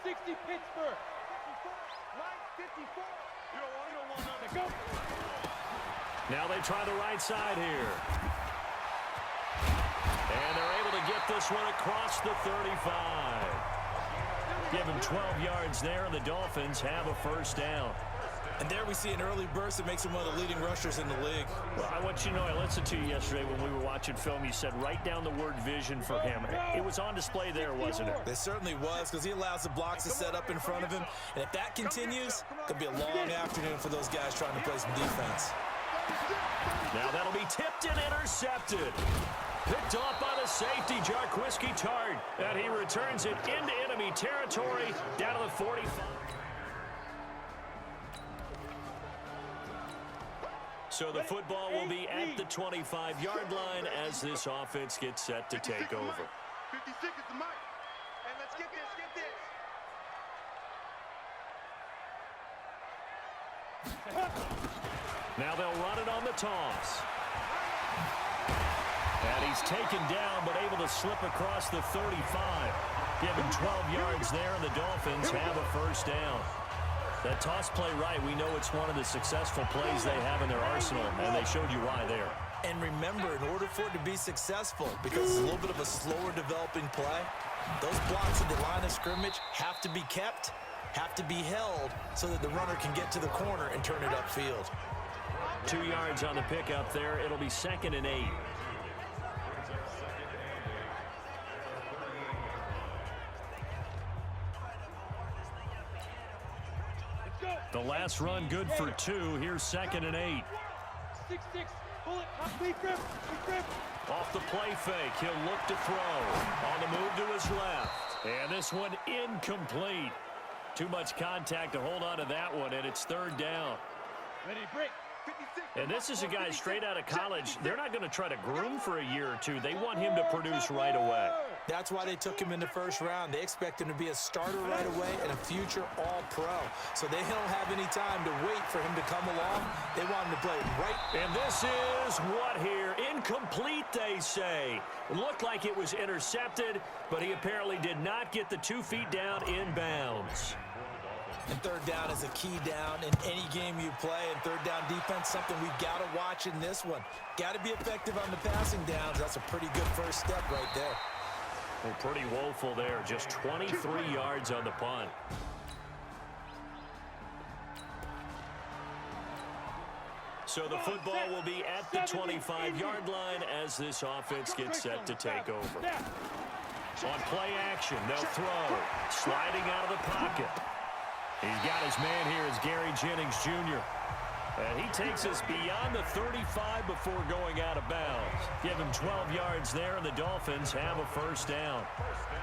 60 Pittsburgh. 54. You don't want to go. Now they try the right side here. And they're able to get this one across the 35. Give him 12 yards there, and the Dolphins have a first down. And there we see an early burst that makes him one of the leading rushers in the league. Well, I want you to know, I listened to you yesterday when we were watching film. You said write down the word vision for him. It was on display there, wasn't it? It certainly was, because he allows the blocks to set up in front of him. And if that continues, it'll be a long afternoon for those guys trying to play some defense. Now that'll be tipped and intercepted. Picked off by the safety, Jarquiski Tart. And he returns it into enemy territory down to the 45. So the football will be at the 25-yard line as this offense gets set to take over. 56 is the mic. And let's get this. Now they'll run it on the toss. And he's taken down but able to slip across the 35. Give him 12 yards there, and the Dolphins have a first down. That toss play right, we know it's one of the successful plays they have in their arsenal, and they showed you why there. And remember, in order for it to be successful, because it's a little bit of a slower developing play, those blocks at the line of scrimmage have to be kept, have to be held, so that the runner can get to the corner and turn it upfield. 2 yards on the pickup there. It'll be 2nd and 8. The last run good for 2. Here's 2nd and 8. 6-6. Pull it. Big grip. Off the play fake. He'll look to throw. On the move to his left. And this one incomplete. Too much contact to hold on to that one, and it's 3rd down. Ready, break. And this is a guy straight out of college. They're not going to try to groom for a year or two. They want him to produce right away. That's why they took him in the first round. They expect him to be a starter right away and a future all-pro. So they don't have any time to wait for him to come along. They want him to play right. And this is what here? Incomplete, they say. It looked like it was intercepted, but he apparently did not get the 2 feet down in bounds. And 3rd down is a key down in any game you play. And 3rd down defense, something we've got to watch in this one. Got to be effective on the passing downs. That's a pretty good first step right there. Well, pretty woeful there. Just 23 yards on the punt. So the football will be at the 25-yard line as this offense gets set to take over. On play action, they'll throw. Sliding out of the pocket. He's got his man here as Gary Jennings Jr. And he takes us beyond the 35 before going out of bounds. Give him 12 yards there, and the Dolphins have a first down.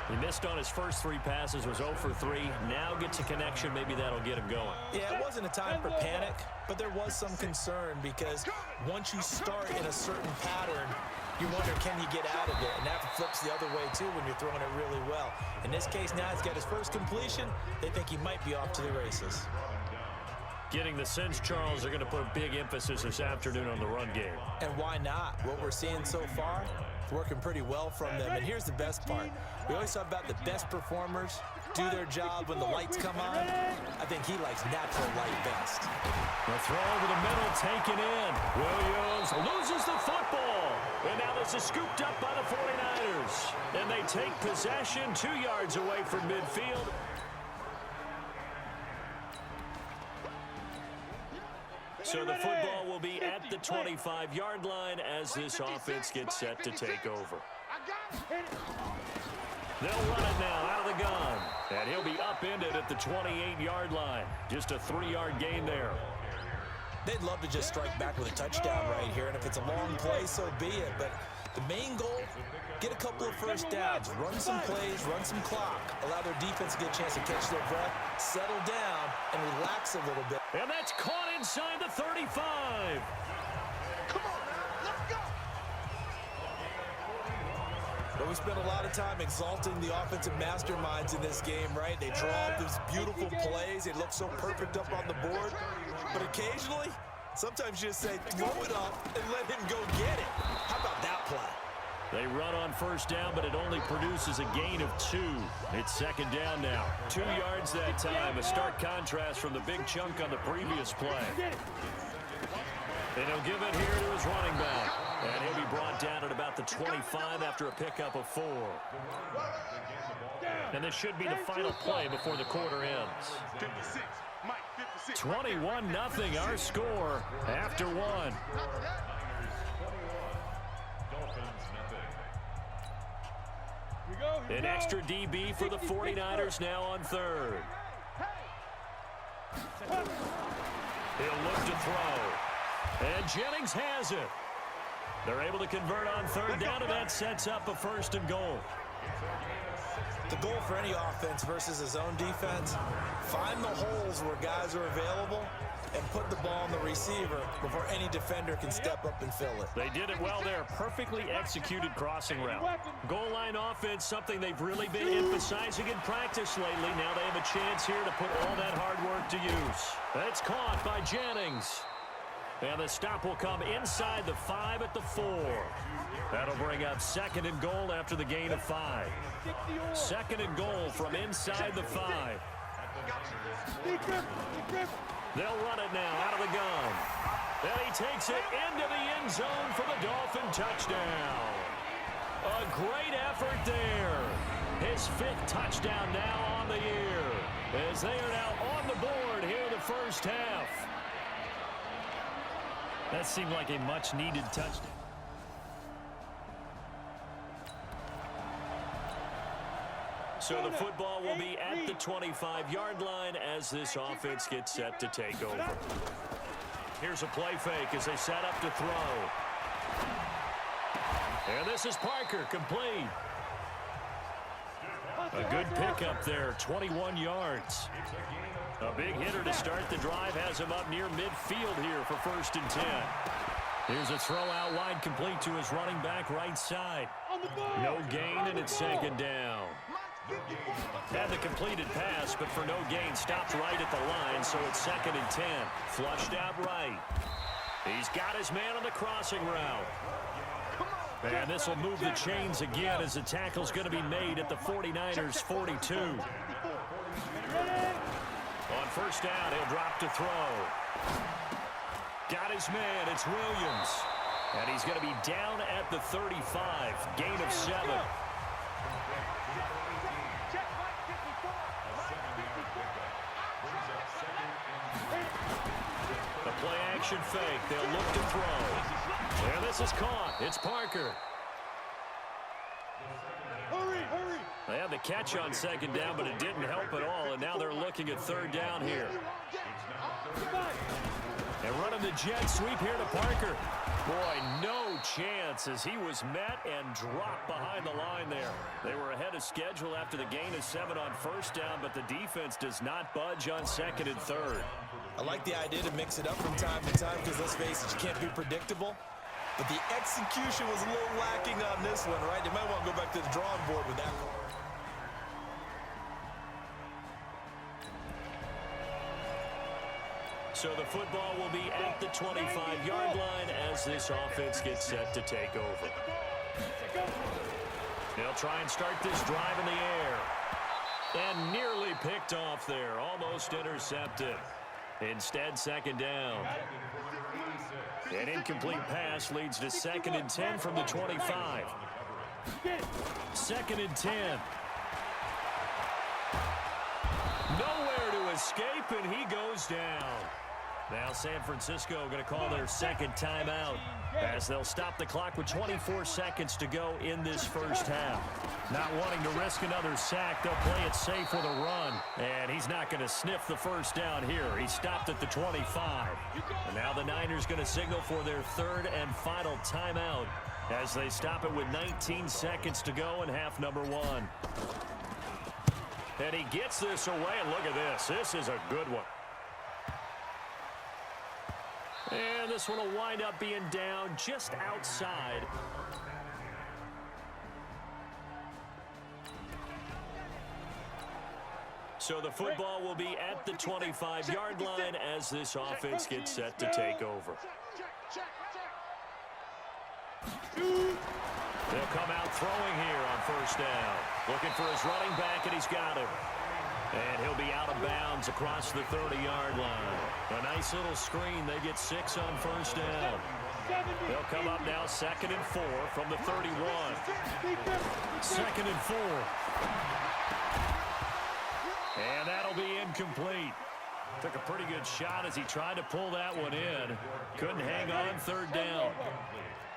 He missed on his first 3 passes, was 0 for 3. Now gets a connection. Maybe that'll get him going. Yeah, it wasn't a time for panic, but there was some concern because once you start in a certain pattern, you wonder, can you get out of it? And that flips the other way, too, when you're throwing it really well. In this case, now he's got his first completion. They think he might be off to the races. Getting the sense, Charles, they're going to put a big emphasis this afternoon on the run game. And why not? What we're seeing so far, it's working pretty well from them. And here's the best part. We always talk about the best performers do their job when the lights come on. I think he likes natural light best. The throw over the middle taken in. Williams loses the football. And now this is scooped up by the 49ers. And they take possession 2 yards away from midfield. So the football will be at the 25-yard line as this offense gets set to take over. They'll run it now out of the gun. And he'll be upended at the 28-yard line. Just a 3-yard gain there. They'd love to just strike back with a touchdown right here. And if it's a long play, so be it. But the main goal, get a couple of first downs, run some plays, run some clock, allow their defense to get a chance to catch their breath, settle down, and relax a little bit. And that's caught inside the 35. Come on, man. Let's go. But we spent a lot of time exalting the offensive masterminds in this game, right? They draw up these beautiful plays. They look so perfect up on the board. But occasionally, sometimes you just say, throw it up and let him go get it. How about that play? They run on first down, but it only produces a gain of 2. It's second down now. 2 yards that time, a stark contrast from the big chunk on the previous play. And he'll give it here to his running back. And he'll be brought down at about the 25 after a pickup of 4. And this should be the final play before the quarter ends. 56. Mike, 56. 21-0 our score after 1. An extra DB for the 49ers now on third. He'll look to throw. And Jennings has it. They're able to convert on third down, and that sets up a 1st and goal. The goal for any offense versus his own defense, find the holes where guys are available and put the ball on the receiver before any defender can step up and fill it. They did it well there. Perfectly executed crossing route. Goal line offense, something they've really been emphasizing in practice lately. Now they have a chance here to put all that hard work to use. That's caught by Jennings. And the stop will come inside the 5 at the 4. That'll bring up 2nd and goal after the gain of 5. 2nd and goal from inside the 5. They'll run it now out of the gun. And he takes it into the end zone for the Dolphin touchdown. A great effort there. His 5th touchdown now on the year, as they are now on the board here in the first half. That seemed like a much-needed touchdown. So the football will be at the 25-yard line as this offense gets set to take over. Here's a play fake as they set up to throw. And this is Parker, complete. A good pickup there, 21 yards. A big hitter to start the drive has him up near midfield here for 1st and 10. Here's a throw out wide, complete to his running back right side. No gain, and it's 2nd down. Had the completed pass, but for no gain, stopped right at the line, so it's 2nd and 10. Flushed out right. He's got his man on the crossing route. And this will move the chains again as the tackle's going to be made at the 49ers' 42. On first down, he'll drop to throw. Got his man, it's Williams. And he's going to be down at the 35, gain of 7. The play action fake, they'll look to throw. And this is caught, it's Parker. They had the catch on 2nd down, but it didn't help at all, and now they're looking at 3rd down here. And running the jet sweep here to Parker. Boy, no chance as he was met and dropped behind the line there. They were ahead of schedule after the gain of 7 on 1st down, but the defense does not budge on 2nd and 3rd. I like the idea to mix it up from time to time because, let's face it, you can't be predictable. But the execution was a little lacking on this one, right? They might want to go back to the drawing board with that one. So the football will be at the 25-yard line as this offense gets set to take over. They'll try and start this drive in the air. And nearly picked off there, almost intercepted. Instead, 2nd down. An incomplete pass leads to 2nd and 10 from the 25. 2nd and 10. Nowhere to escape, and he goes down. Now San Francisco going to call their 2nd timeout as they'll stop the clock with 24 seconds to go in this first half. Not wanting to risk another sack, they'll play it safe with a run. And he's not going to sniff the first down here. He stopped at the 25. And now the Niners going to signal for their 3rd and final timeout as they stop it with 19 seconds to go in half number 1. And he gets this away, and look at this. This is a good one. And this one will wind up being down just outside. So the football will be at the 25-yard line as this offense gets set to take over. They'll come out throwing here on first down. Looking for his running back, and he's got him. And he'll be out of bounds across the 30-yard line. A nice little screen. They get 6 on first down. They'll come up now 2nd and 4 from the 31. 2nd and 4. And that'll be incomplete. Took a pretty good shot as he tried to pull that one in. Couldn't hang on 3rd down.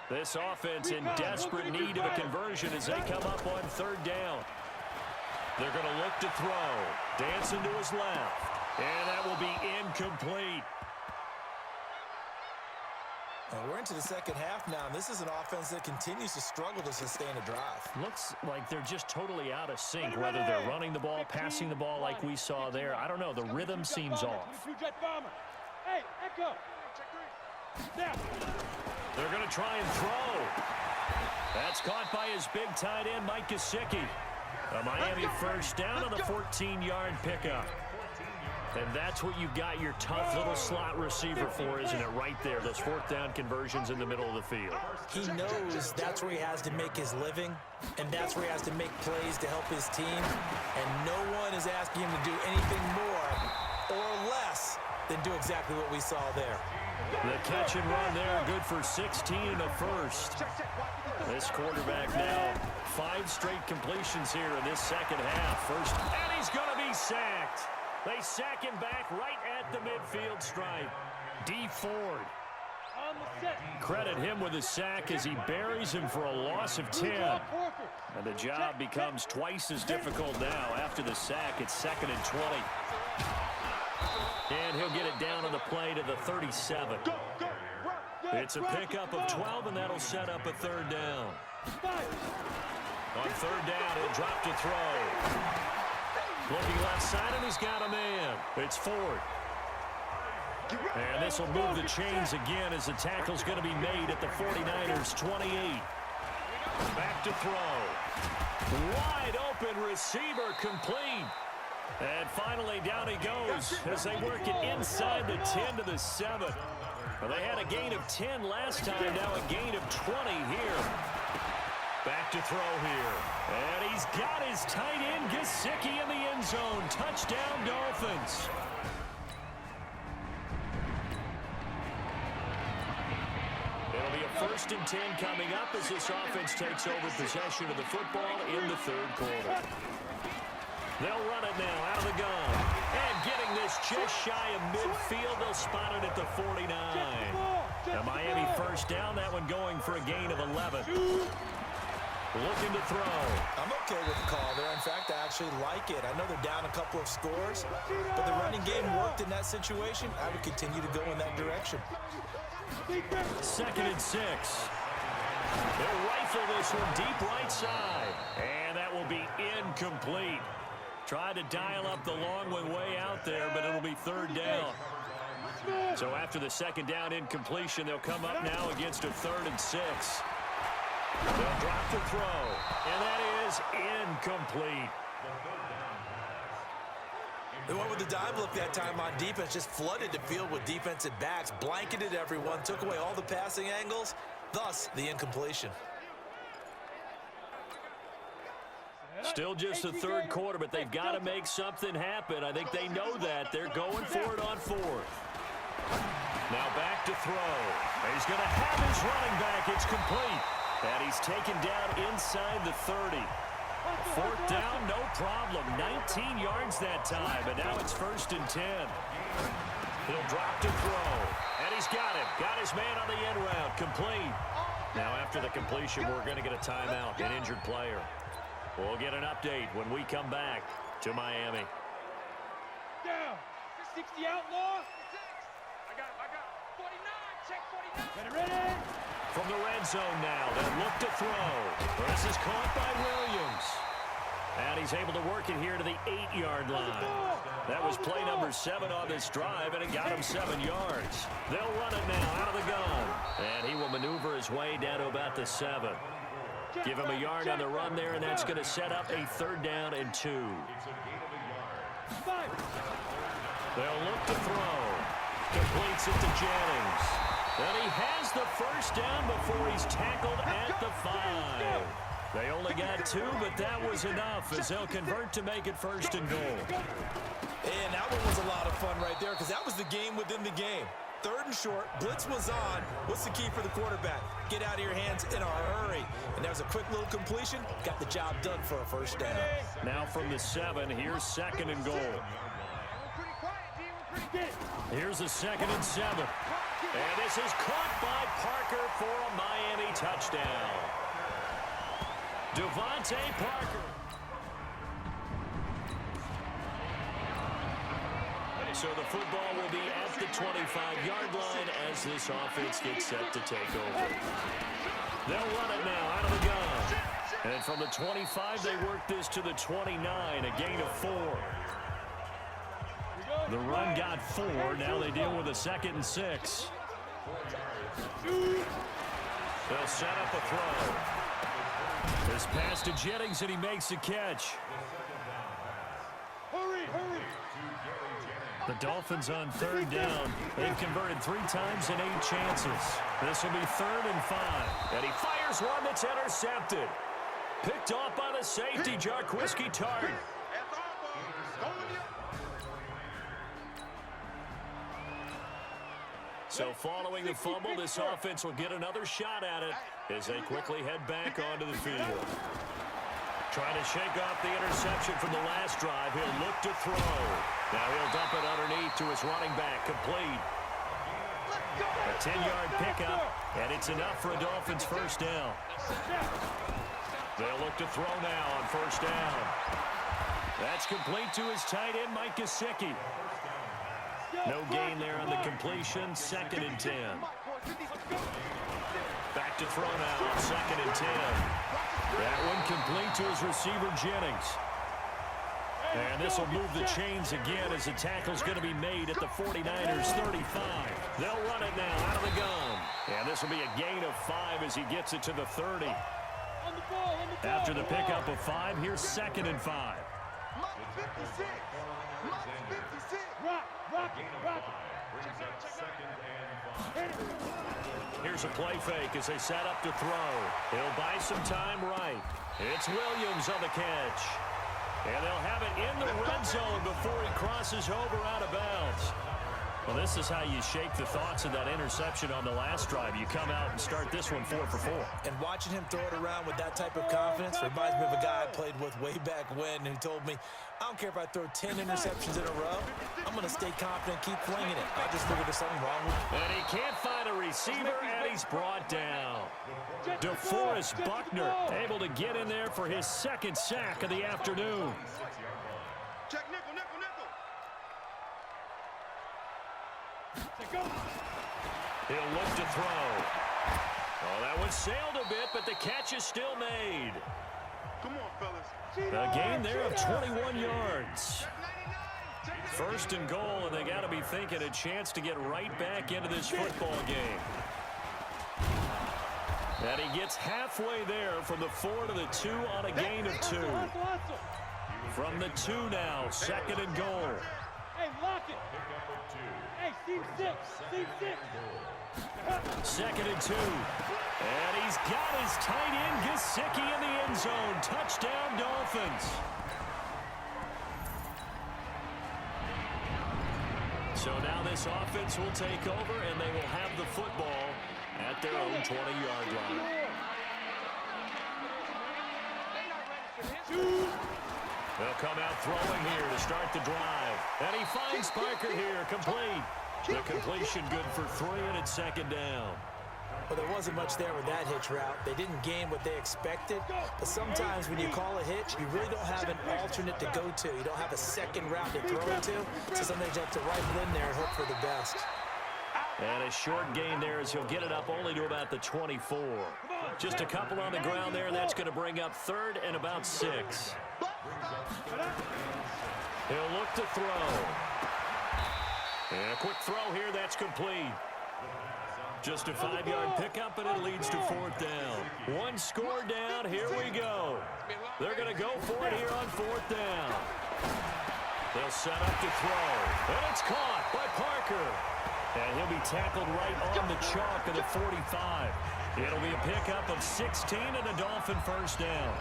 This offense in desperate need of a conversion as they come up on 3rd down. They're going to look to throw. Dancing to his left. And that will be incomplete. And we're into the second half now, and this is an offense that continues to struggle to sustain a drive. Looks like they're just totally out of sync, whether they're running the ball, passing the ball like we saw there. I don't know. The rhythm seems off. Hey, echo. They're going to try and throw. That's caught by his big tight end, Mike Gesicki. A Miami first down on the 14-yard pickup. And that's what you've got your tough little slot receiver for, isn't it? Right there, those 4th down conversions in the middle of the field. He knows that's where he has to make his living, and that's where he has to make plays to help his team. And no one is asking him to do anything more or less than do exactly what we saw there. The catch and run there, good for 16 and a first. This quarterback now 5 straight completions here in this second half. First, and he's going to be sacked. They sack him back right at the midfield stripe. D. Ford. Credit him with a sack as he buries him for a loss of 10. And the job becomes twice as difficult now. After the sack, it's 2nd and 20. And he'll get it down on the play to the 37. It's a pickup of 12, and that'll set up a 3rd down. On 3rd down, he'll drop to throw. Looking left side, and he's got a man. It's Ford. And this will move the chains again as the tackle's going to be made at the 49ers' 28. Back to throw. Wide open receiver complete. And finally down he goes as they work it inside the 10 to the 7. Well, they had a gain of 10 last time, now a gain of 20 here. Back to throw here. And he's got his tight end, Gesicki, in the end zone. Touchdown, Dolphins. It'll be a 1st and 10 coming up as this offense takes over possession of the football in the 3rd quarter. They'll run it now out of the gun. And getting this just shy of midfield, they'll spot it at the 49. Now Miami first down, that one going for a gain of 11. Looking to throw. I'm okay with the call there. In fact, I actually like it. I know they're down a couple of scores, but the running game worked in that situation. I would continue to go in that direction. 2nd and 6. They'll rifle this one deep right side. And that will be incomplete. Tried to dial up the long one way out there, but it'll be 3rd down. So after the 2nd down incompletion, they'll come up now against a 3rd and 6. They'll drop to throw, and that is incomplete. They went with the dive look that time on defense, just flooded the field with defensive backs, blanketed everyone, took away all the passing angles, thus the incompletion. Still just the 3rd quarter, but they've got to make something happen. I think they know that. They're going for it on 4th. Now back to throw. He's going to have his running back. It's complete. And he's taken down inside the 30. 4th down, no problem. 19 yards that time, but now it's 1st and 10. He'll drop to throw. And he's got him. Got his man on the end route. Complete. Now after the completion, we're going to get a timeout, an injured player. We'll get an update when we come back to Miami. Down. 60 outlaw. I got him. 49. Check 49. Ready. From the red zone now, they'll look to throw. This is caught by Williams. And he's able to work it here to the 8-yard line. That was play number 7 on this drive, and it got him 7 yards. They'll run it now out of the gun. And he will maneuver his way down to about the 7. Give him a yard on the run there, and that's going to set up a 3rd down and 2. They'll look to throw. Completes it to Jennings. And he has the first down before he's tackled at the 5. They only got 2, but that was enough as they'll convert to make it 1st and goal. And that one was a lot of fun right there because that was the game within the game. 3rd and short, blitz was on. What's the key for the quarterback? Get out of your hands in a hurry. And that was a quick little completion. Got the job done for a 1st down. Now from the 7, here's 2nd and goal. Here's a 2nd and 7. And this is caught by Parker for a Miami touchdown. Devontae Parker. So the football will be at the 25-yard line as this offense gets set to take over. They'll run it now out of the gun. And from the 25, they work this to the 29, a gain of 4. The run got 4. Now they deal with a 2nd and 6. They'll set up a throw. This pass to Jennings, and he makes the catch. Hurry, hurry. The Dolphins on 3rd down. They've converted 3 times in 8 chances. This will be 3rd and 5. And he fires one that's intercepted. Picked off by the safety, Jarquiski Tart. So following the fumble, this offense will get another shot at it as they quickly head back onto the field. Trying to shake off the interception from the last drive. He'll look to throw. Now he'll dump it underneath to his running back. Complete. A 10-yard pickup, and it's enough for a Dolphins 1st down. They'll look to throw now on 1st down. That's complete to his tight end, Mike Gesicki. No gain there on the completion. 2nd and 10. Back to throw now on 2nd and 10. That one complete to his receiver, Jennings. And this will move the chains again as the tackle's going to be made at the 49ers 35. They'll run it now out of the gun. And this will be a gain of 5 as he gets it to the 30. After the pickup of 5, here's 2nd and 5. Here's a play fake as they set up to throw. He'll buy some time right. It's Williams on the catch. And they'll have it in the red zone before he crosses over out of bounds. Well, this is how you shake the thoughts of that interception on the last drive. You come out and start this one 4 for 4. And watching him throw it around with that type of confidence reminds me of a guy I played with way back when who told me, I don't care if I throw 10 interceptions in a row. I'm going to stay confident, keep flinging it. I just figured there's something wrong with it. And he can't find a receiver, and he's brought down. DeForest Buckner able to get in there for his 2nd sack of the afternoon. Check nickel, nickel, nickel. He'll look to throw. Oh, that one sailed a bit, but the catch is still made. Come on, fellas. A gain there of 21 yards. 1st and goal, and they got to be thinking a chance to get right back into this football game. And he gets halfway there from the 4 to the 2 on a gain of 2. From the 2 now, 2nd and goal. Hey, lock it. Hey, Steve 6. Steve 6. 2nd and 2. And he's got his tight end, Gesicki, in the end zone. Touchdown, Dolphins. So now this offense will take over, and they will have the football at their own 20-yard line. They'll come out throwing here to start the drive. And he finds Parker here, complete. The completion good for 3, and it's 2nd down. Well, there wasn't much there with that hitch route. They didn't gain what they expected. But sometimes when you call a hitch, you really don't have an alternate to go to. You don't have a second route to throw it to. So sometimes you have to rifle in there and hope for the best. And a short gain there as he'll get it up only to about the 24. Just a couple on the ground there, and that's going to bring up 3rd and about 6. He'll look to throw. And a quick throw here, that's complete. Just a 5-yard pickup, and it leads to 4th down. 1 score down, here we go. They're going to go for it here on 4th down. They'll set up to throw. And it's caught by Parker. And he'll be tackled right on the chalk of the 45. It'll be a pickup of 16 and a Dolphin first down.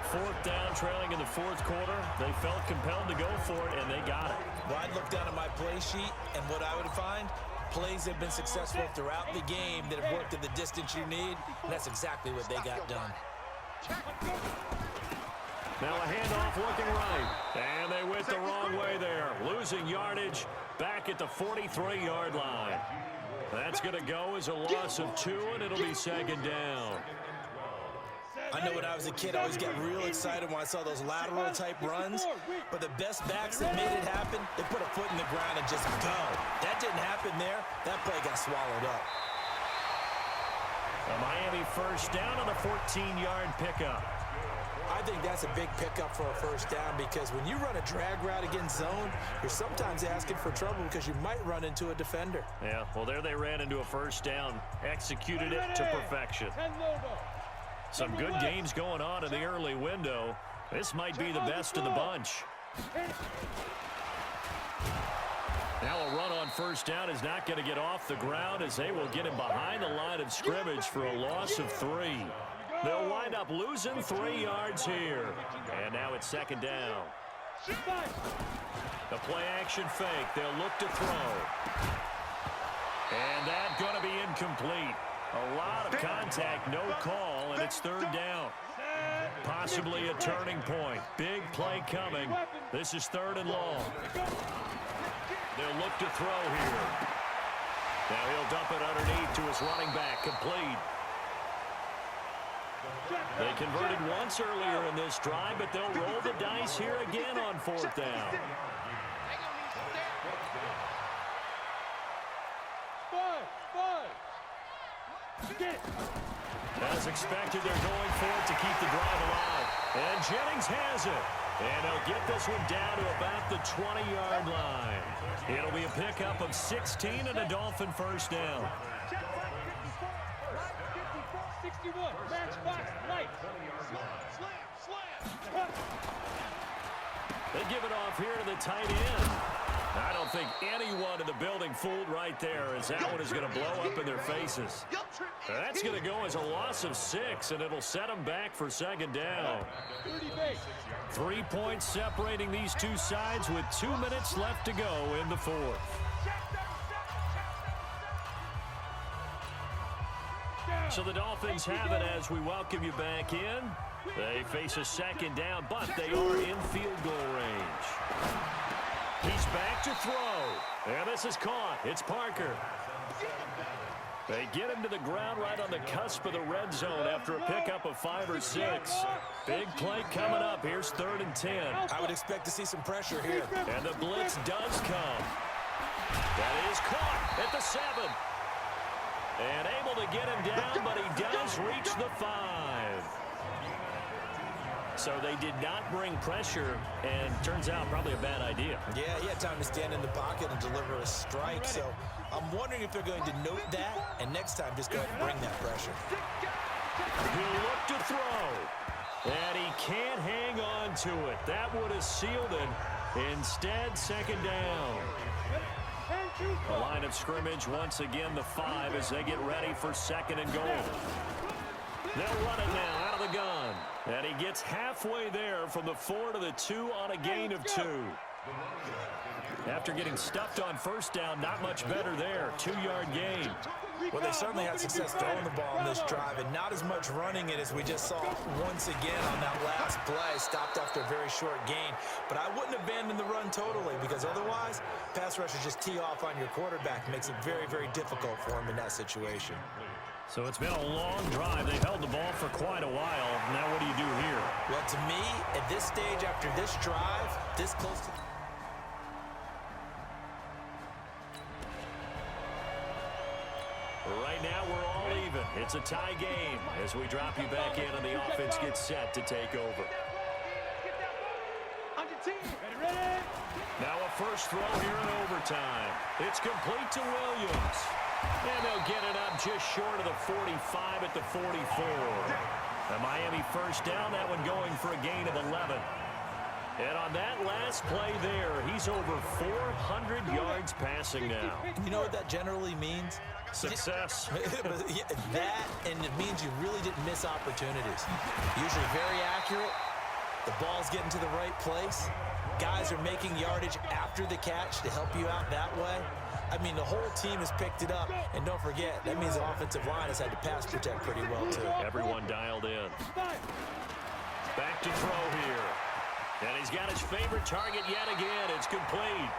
Fourth down, trailing in the fourth quarter. They felt compelled to go for it, and they got it. Well, I'd look down at my play sheet, and what I would find, plays have been successful throughout the game that have worked at the distance you need, and that's exactly what they got done. Now a handoff looking right, and they went the wrong way there, losing yardage back at the 43-yard line. That's going to go as a loss of 2, and it'll be second down. I know when I was a kid, I always got real excited when I saw those lateral-type runs, but the best backs that made it happen, they put a foot in the ground and just go. That didn't happen there. That play got swallowed up. A Miami first down on the 14-yard pickup. I think that's a big pickup for a first down because when you run a drag route against zone, you're sometimes asking for trouble because you might run into a defender. Yeah, well, there they ran into a first down, executed it to perfection. Some good games going on in the early window. This might be the best of the bunch. Now a run on first down is not going to get off the ground as they will get him behind the line of scrimmage for a loss of 3. They'll wind up losing 3 yards here. And now it's second down. The play action fake. They'll look to throw. And that's going to be incomplete. A lot of contact, no call, and it's third down. Possibly a turning point. Big play coming. This is third and long. They'll look to throw here. Now he'll dump it underneath to his running back. Complete. They converted once earlier in this drive, but they'll roll the dice here again on fourth down. As expected, they're going for it to keep the drive alive. And Jennings has it. And they'll get this one down to about the 20-yard line. It'll be a pickup of 16 and a Dolphin first down. 61, matchbox, light. Slam. They give it off here to the tight end. I don't think anyone in the building fooled right there as that one is going to blow up in their faces. That's going to go as a loss of 6, and it'll set them back for second down. 3 points separating these two sides with 2 minutes left to go in the fourth. So the Dolphins have it as we welcome you back in. They face a second down, but they are in field goal range. He's back to throw. And this is caught. It's Parker. They get him to the ground right on the cusp of the red zone after a pickup of 5 or 6. Big play coming up. Here's 3rd and 10. I would expect to see some pressure here. And the blitz does come. That is caught at the 7. And able to get him down, but he does reach the 5. So they did not bring pressure, and turns out probably a bad idea. Yeah, he had time to stand in the pocket and deliver a strike. So I'm wondering if they're going to note that, and next time just go ahead and bring that pressure. He'll look to throw, and he can't hang on to it. That would have sealed it. Instead, second down. The line of scrimmage once again the 5 as they get ready for second and goal. They'll run it now out of the gun. And he gets halfway there from the 4 to the 2 on a gain of 2. After getting stuffed on first down, not much better there. 2-yard gain. Well, they certainly had success throwing the ball in this drive and not as much running it as we just saw once again on that last play. Stopped after a very short gain. But I wouldn't abandon the run totally because otherwise, pass rushers just tee off on your quarterback. Makes it very, very difficult for him in that situation. So it's been a long drive. They've held the ball for quite a while. Now what do you do here? Well, to me, at this stage after this drive, this close to... Right now, we're all even. It's a tie game as we drop you back in and the offense gets set to take over. Now a first throw here in overtime. It's complete to Williams. And they'll get it up just short of the 45 at the 44. The Miami first down, that one going for a gain of 11. And on that last play there, he's over 400 yards passing now. You know what that generally means? Success. That, and it means you really didn't miss opportunities. Usually very accurate. The ball's getting to the right place. Guys are making yardage after the catch to help you out that way. I mean, the whole team has picked it up. And don't forget, that means the offensive line has had to pass protect pretty well, too. Everyone dialed in. Back to throw here. And he's got his favorite target yet again. It's complete.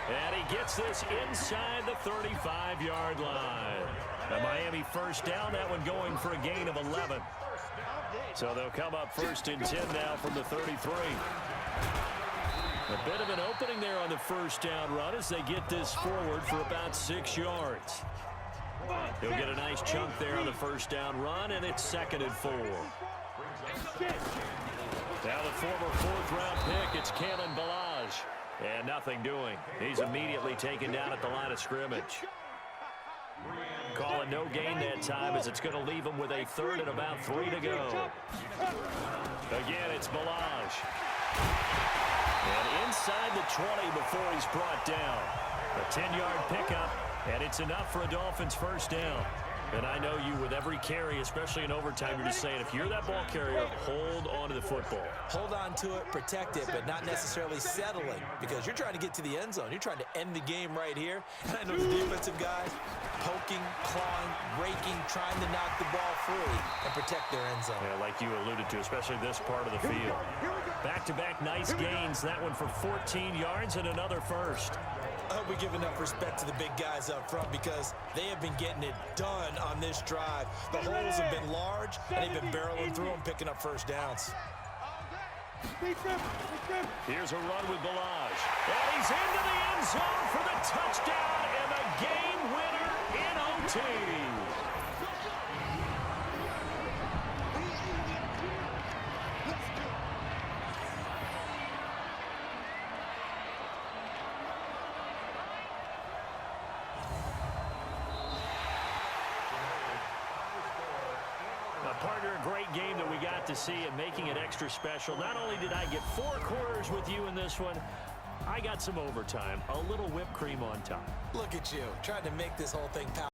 And he gets this inside the 35-yard line. The Miami first down, that one going for a gain of 11. So they'll come up first and 10 now from the 33. A bit of an opening there on the first down run as they get this forward for about 6 yards. He'll get a nice chunk there on the first down run, and it's 2nd and 4. Now the former 4th-round pick, it's Kalen Ballage. And nothing doing. He's immediately taken down at the line of scrimmage. Calling no gain that time as it's going to leave him with a 3rd and about 3 to go. Again, it's Ballage. And inside the 20 before he's brought down. A 10-yard pickup, and it's enough for a Dolphins first down. And I know you, with every carry, especially in overtime, you're just saying, if you're that ball carrier, hold on to the football. Hold on to it, protect it, but not necessarily settling, because you're trying to get to the end zone. You're trying to end the game right here. And I know the defensive guys poking, clawing, raking, trying to knock the ball free and protect their end zone. Yeah, like you alluded to, especially this part of the field. Back-to-back nice gains. That one for 14 yards and another first. I hope we give enough respect to the big guys up front because they have been getting it done on this drive. The holes have been large, and they've been barreling through them, picking up first downs. Here's a run with Ballage. And he's into the end zone for the touchdown and the game winner in OT. Partner, a great game that we got to see and making it extra special. Not only did I get 4 quarters with you in this one, I got some overtime, a little whipped cream on top. Look at you, trying to make this whole thing powerful.